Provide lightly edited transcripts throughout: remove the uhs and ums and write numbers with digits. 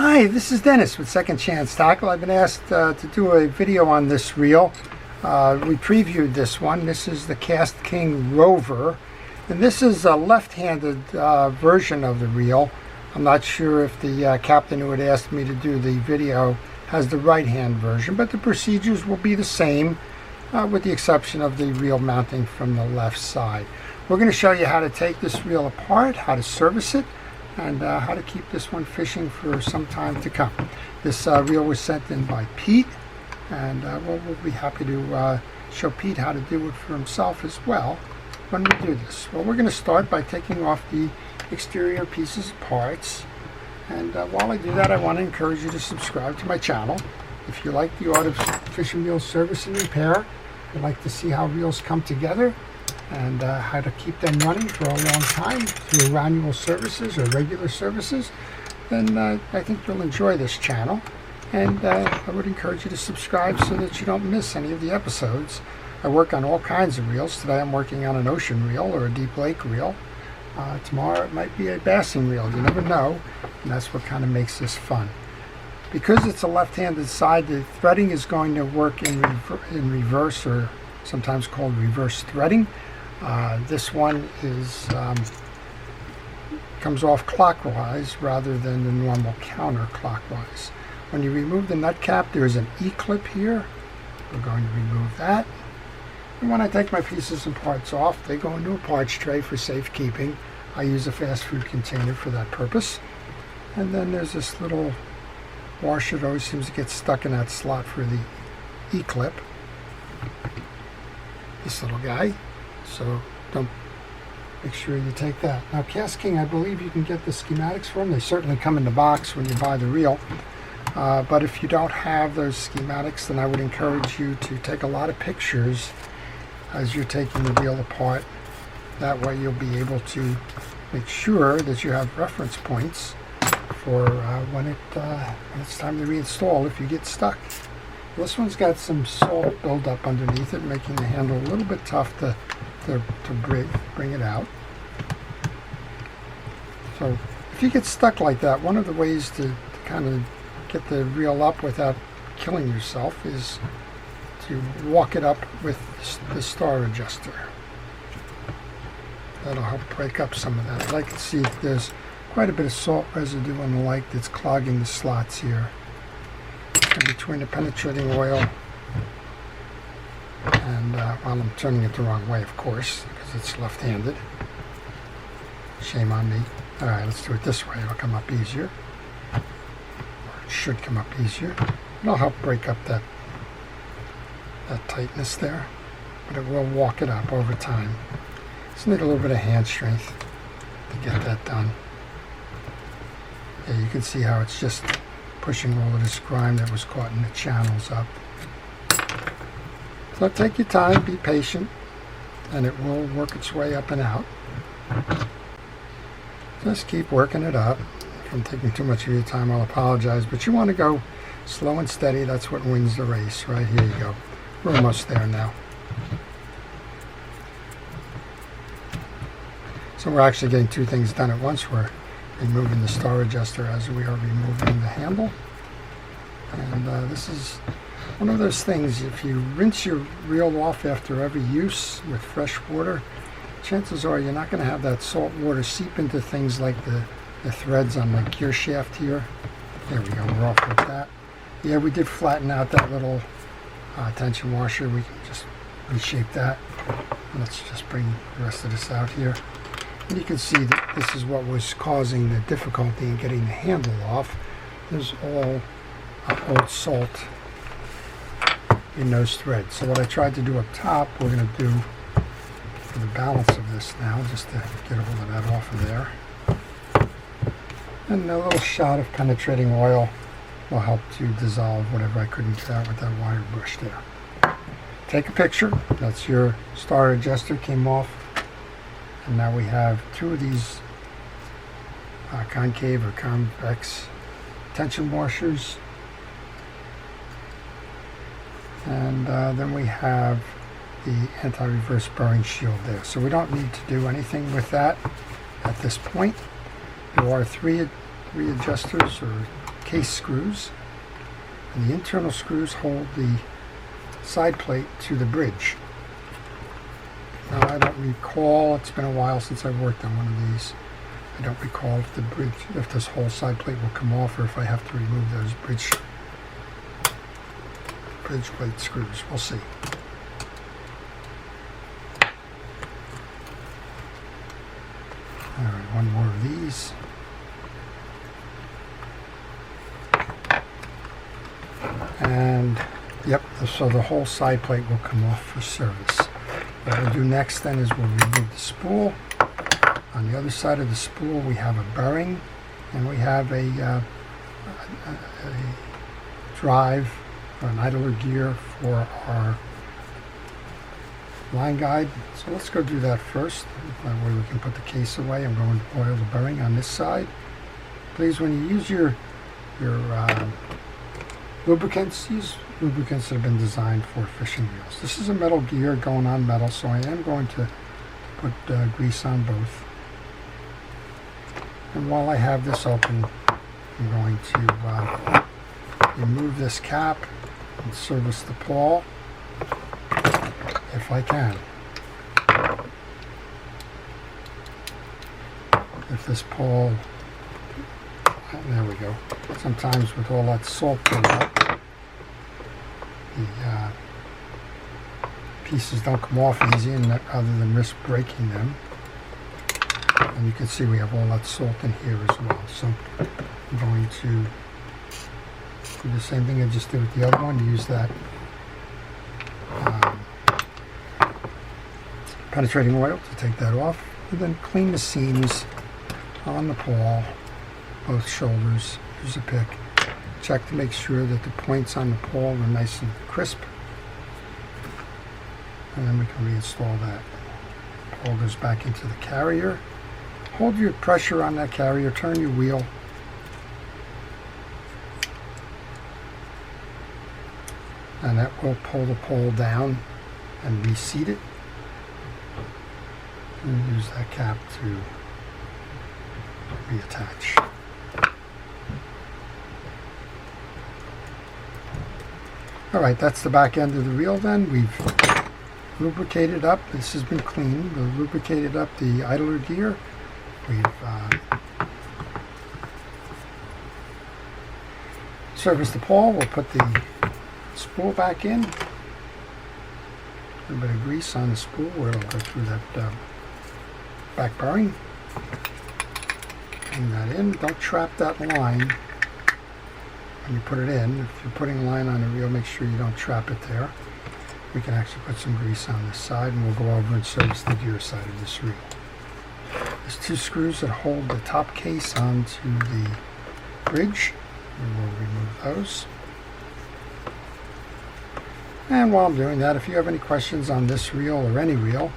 Hi, this is Dennis with Second Chance Tackle. I've been asked to do a video on this reel. We previewed this one. This is the KastKing Rover, and this is a left-handed version of the reel. I'm not sure if the captain who had asked me to do the video has the right-hand version, but the procedures will be the same with the exception of the reel mounting from the left side. We're going to show you how to take this reel apart, how to service it, and how to keep this one fishing for some time to come. This reel was sent in by Pete, and we'll be happy to show Pete how to do it for himself as well when we do this. Well, we're going to start by taking off the exterior pieces and parts, and while I do that, I want to encourage you to subscribe to my channel. If you like the art of fishing reel service and repair, you'd like to see how reels come together and how to keep them running for a long time through annual services or regular services, then I think you'll enjoy this channel. And I would encourage you to subscribe so that you don't miss any of the episodes. I work on all kinds of reels. Today I'm working on an ocean reel or a deep lake reel. Tomorrow it might be a bassing reel. You never know, and that's what kind of makes this fun. Because it's a left-handed side, the threading is going to work in reverse, or sometimes called reverse threading. This one is comes off clockwise rather than the normal counterclockwise. When you remove the nut cap, there is an E-clip here. We're going to remove that. And when I take my pieces and parts off, they go into a parts tray for safekeeping. I use a fast food container for that purpose. And then there's this little washer that always seems to get stuck in that slot for the E-clip. This little guy. So don't make sure you take that. Now, KastKing, I believe you can get the schematics from. They certainly come in the box when you buy the reel. But if you don't have those schematics, then I would encourage you to take a lot of pictures as you're taking the reel apart. That way you'll be able to make sure that you have reference points for when it's time to reinstall if you get stuck. This one's got some salt buildup underneath it, making the handle a little bit tough to bring it out. So if you get stuck like that, one of the ways to kind of get the reel up without killing yourself is to walk it up with the star adjuster. That'll help break up some of that. But I can see there's quite a bit of salt residue on the lake that's clogging the slots here. And between the penetrating oil and while I'm turning it the wrong way, of course, because it's left-handed. Shame on me. Alright, let's do it this way. It'll come up easier. Or it should come up easier. It'll help break up that tightness there, but it will walk it up over time. Just need a little bit of hand strength to get that done. Yeah, you can see how it's just pushing all of this grime that was caught in the channels up. So take your time, be patient, and it will work its way up and out. Just keep working it up. If I'm taking too much of your time, I'll apologize, but you want to go slow and steady. That's what wins the race. Right, here you go. We're almost there now. So we're actually getting two things done at once. We're removing the star adjuster as we are removing the handle. And this is one of those things, if you rinse your reel off after every use with fresh water, chances are you're not going to have that salt water seep into things like the threads on my gear shaft here. There we go, we're off with that. Yeah, we did flatten out that little tension washer. We can just reshape that. Let's just bring the rest of this out here. And you can see that this is what was causing the difficulty in getting the handle off. There's all old salt in those threads. So what I tried to do up top, we're going to do for the balance of this now, just to get all of that off of there. And a little shot of penetrating oil will help to dissolve whatever I couldn't get out with that wire brush there. Take a picture. That's your star adjuster came off. And now we have two of these concave or convex tension washers. And then we have the anti-reverse burring shield there. So we don't need to do anything with that at this point. There are three adjusters or case screws, and the internal screws hold the side plate to the bridge. Now I don't recall, it's been a while since I've worked on one of these. I don't recall if this whole side plate will come off or if I have to remove those bridge plate screws. We'll see. Alright, one more of these. And yep, so the whole side plate will come off for service. What we'll do next then is we'll remove the spool. On the other side of the spool we have a bearing, and we have a drive or an idler gear for our line guide. So let's go do that first. That way we can put the case away. I'm going to oil the bearing on this side. Please, when you use your lubricants, use lubricants that have been designed for fishing reels. This is a metal gear going on metal, so I am going to put grease on both. And while I have this open, I'm going to remove this cap and service the pawl if I can. If this pawl, there we go. Sometimes with all that salt built up, the pieces don't come off easy, and other than risk breaking them. And you can see we have all that salt in here as well. So I'm going to do the same thing I just did with the other one. Use that penetrating oil to take that off, and then clean the seams on the pawl, both shoulders. Use a pick. Check to make sure that the points on the pawl are nice and crisp, and then we can reinstall that. Pawl goes back into the carrier. Hold your pressure on that carrier, turn your wheel, and that will pull the pole down and reseat it, and use that cap to reattach. Alright, that's the back end of the reel then. We've lubricated up, this has been cleaned, we've lubricated up the idler gear. We've serviced the pawl. We'll put the spool back in. A little bit of grease on the spool where it'll go through that back bearing. Bring that in. Don't trap that line when you put it in. If you're putting a line on the reel, make sure you don't trap it there. We can actually put some grease on this side, and we'll go over and service the gear side of this reel. There's two screws that hold the top case onto the bridge. We will remove those. And while I'm doing that, if you have any questions on this reel or any reel,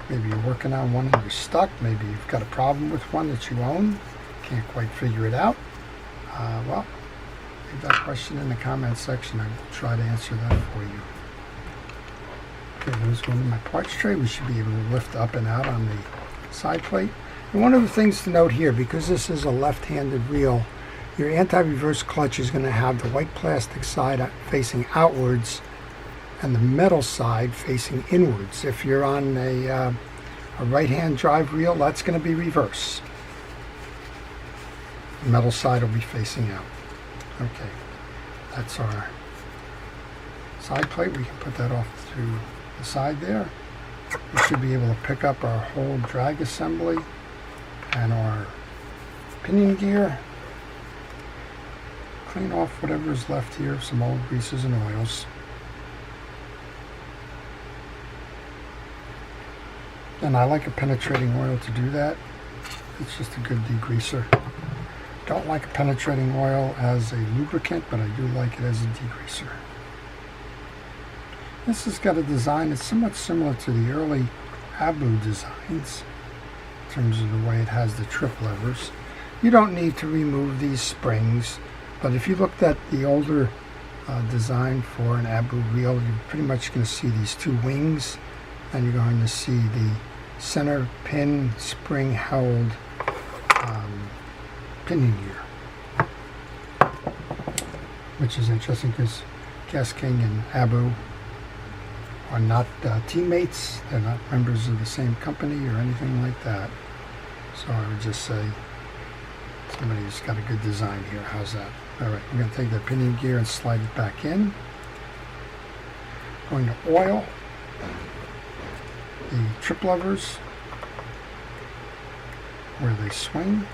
maybe you're working on one and you're stuck, maybe you've got a problem with one that you own, can't quite figure it out, well, leave that question in the comments section. I will try to answer that for you. Okay, those go into my parts tray. We should be able to lift up and out on the side plate. And one of the things to note here, because this is a left-handed reel, your anti-reverse clutch is going to have the white plastic side facing outwards and the metal side facing inwards. If you're on a right-hand drive reel, that's going to be reverse. The metal side will be facing out. Okay, that's our side plate. We can put that off to the side there. We should be able to pick up our whole drag assembly and our pinion gear. Clean off whatever is left here, some old greases and oils. And I like a penetrating oil to do that. It's just a good degreaser. Don't like a penetrating oil as a lubricant, but I do like it as a degreaser. This has got a design that's somewhat similar to the early Abu designs in terms of the way it has the trip levers. You don't need to remove these springs, but if you looked at the older design for an Abu reel, you're pretty much going to see these two wings, and you're going to see the center pin spring held pinion gear. which is interesting because KastKing and Abu are not teammates. They're not members of the same company or anything like that. So I would just say somebody's got a good design here. How's that? Alright, we're going to take the pinion gear and slide it back in. Going to oil the trip levers where they swing.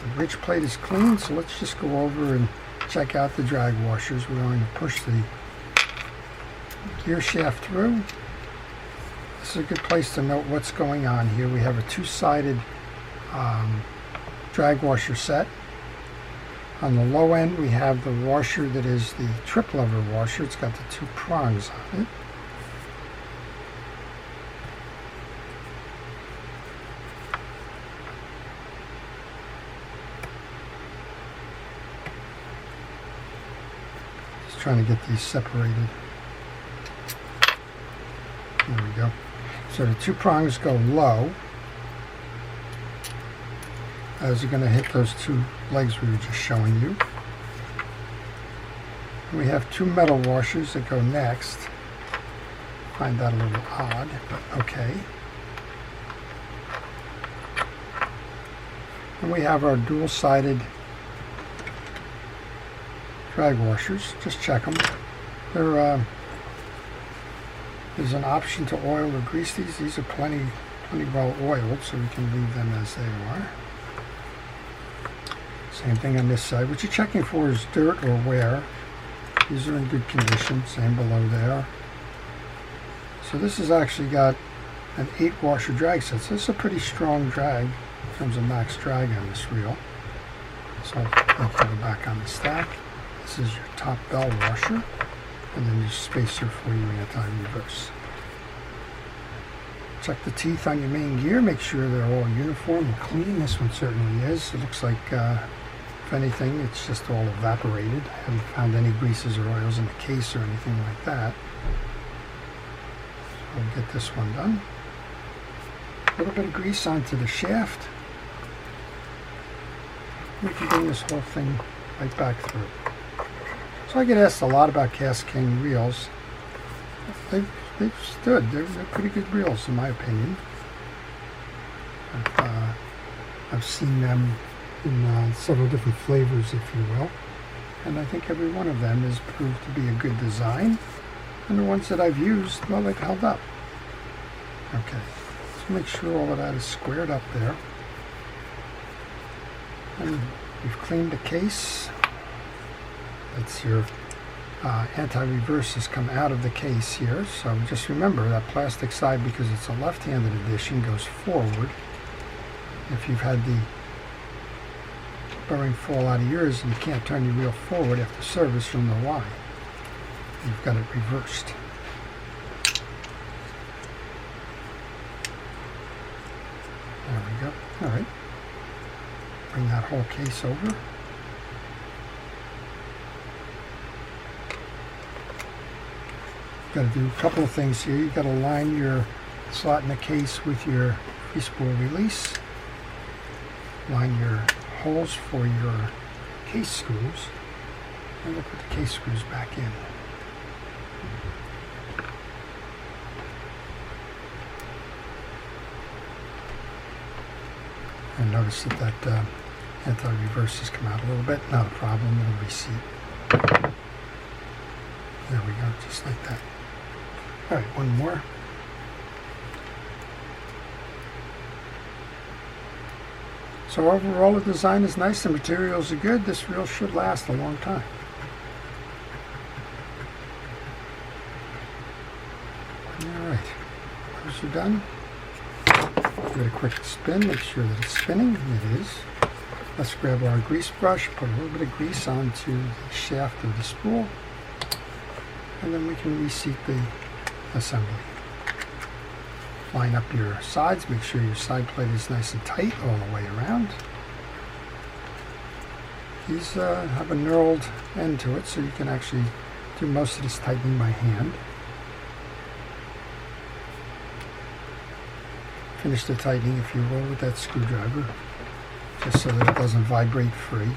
The bridge plate is clean, so let's just go over and check out the drag washers. We're going to push the gear shaft through. This is a good place to note what's going on here. We have a two-sided drag washer set. On the low end we have the washer that is the trip lever washer. It's got the two prongs on it. Just trying to get these separated. There we go. So the two prongs go low as you're going to hit those two legs we were just showing you. We have two metal washers that go next. Find that a little odd, but okay. And we have our dual-sided drag washers. Just check them. They're there's an option to oil or grease these. These are plenty well oiled, so we can leave them as they are. Same thing on this side. What you're checking for is dirt or wear. These are in good condition. Same below there. So this has actually got an 8 washer drag set. So this is a pretty strong drag in terms of max drag on this reel. So I'll put it back on the stack. This is your top bell washer. And then your spacer for your anti-reverse. Check the teeth on your main gear. Make sure they're all uniform and clean. This one certainly is. It looks like, if anything, it's just all evaporated. I haven't found any greases or oils in the case or anything like that. So we'll get this one done. A little bit of grease onto the shaft. We can bring this whole thing right back through. So I get asked a lot about KastKing reels. They've stood. They're pretty good reels in my opinion. I've seen them in several different flavors, if you will. And I think every one of them has proved to be a good design. And the ones that I've used, well, they've held up. Okay, let's make sure all of that is squared up there. And we've cleaned the case. That's your anti-reverse has come out of the case here. So just remember that plastic side, because it's a left-handed edition, goes forward. If you've had the bearing fall out of yours and you can't turn your wheel forward after service, you'll know why. You've got it reversed. There we go. All right. Bring that whole case over. Got to do a couple of things here. You got to line your slot in the case with your free spool release. Line your holes for your case screws, and we'll put the case screws back in. And notice that anti-reverse has come out a little bit. Not a problem. It'll reseat. There we go, just like that. All right, one more. So overall the design is nice, the materials are good. This reel should last a long time. All right, those are done. Give it a quick spin, make sure that it's spinning. It is. Let's grab our grease brush, put a little bit of grease onto the shaft of the spool, and then we can reseat the assembly. Line up your sides, make sure your side plate is nice and tight all the way around. These have a knurled end to it, so you can actually do most of this tightening by hand. Finish the tightening, if you will, with that screwdriver. just so that it doesn't vibrate free.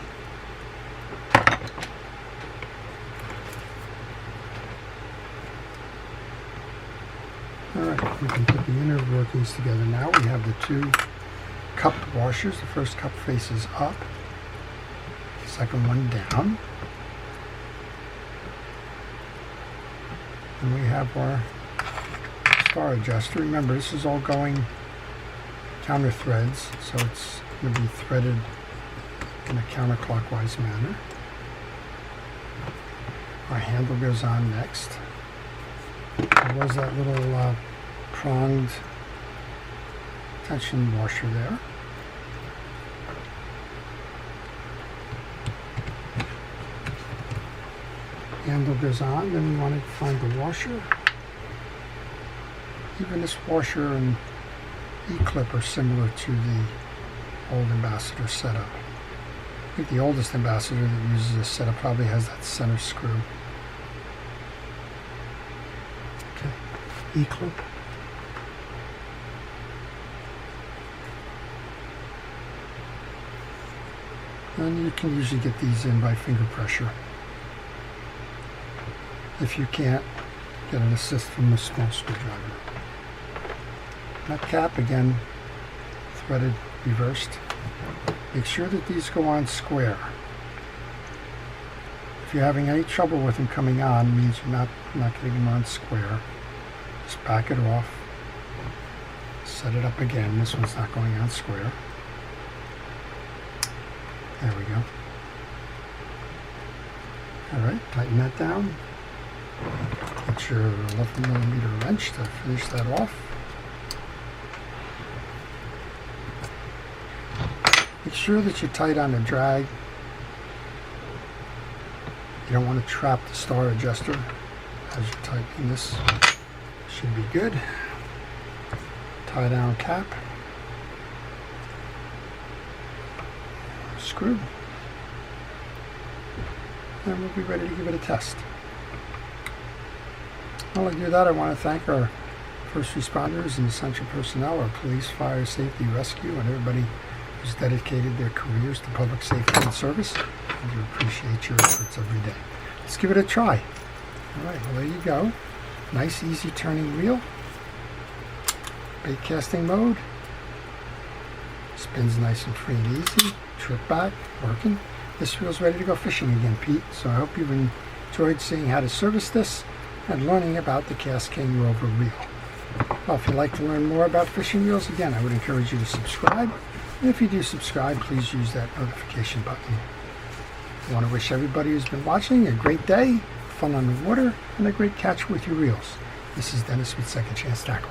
Alright, we can put the inner workings together now. We have the two cupped washers. The first cup faces up, the second one down. And we have our star adjuster. Remember, this is all going counter threads, so it's going to be threaded in a counterclockwise manner. Our handle goes on next. There was that little pronged tension washer there. Handle goes on, then we want to find the washer. Even this washer and E-clip are similar to the old Ambassador setup. I think the oldest Ambassador that uses this setup probably has that center screw. Okay, E-clip. And you can usually get these in by finger pressure. If you can't, get an assist from a small screwdriver. That cap, again, threaded reversed. Make sure that these go on square. If you're having any trouble with them coming on, it means you're not getting them on square. Just back it off. Set it up again. This one's not going on square. There we go. Alright, tighten that down. Get your 11mm wrench to finish that off. Make sure that you're tight on the drag. You don't want to trap the star adjuster as you tighten this. Should be good. Tie down cap. Screw. And we'll be ready to give it a test. While I do that, I want to thank our first responders and essential personnel, our police, fire, safety, rescue, and everybody who's dedicated their careers to public safety and service. I do appreciate your efforts every day. Let's give it a try. All right, well, there you go. Nice, easy turning reel. Bait casting mode. Spins nice and free and easy. Trip back, working. This reel's ready to go fishing again, Pete. So I hope you've enjoyed seeing how to service this and learning about the KastKing Rover reel. Well, if you'd like to learn more about fishing reels, again, I would encourage you to subscribe. And if you do subscribe, please use that notification button. I want to wish everybody who's been watching a great day, fun on the water, and a great catch with your reels. This is Dennis with Second Chance Tackle.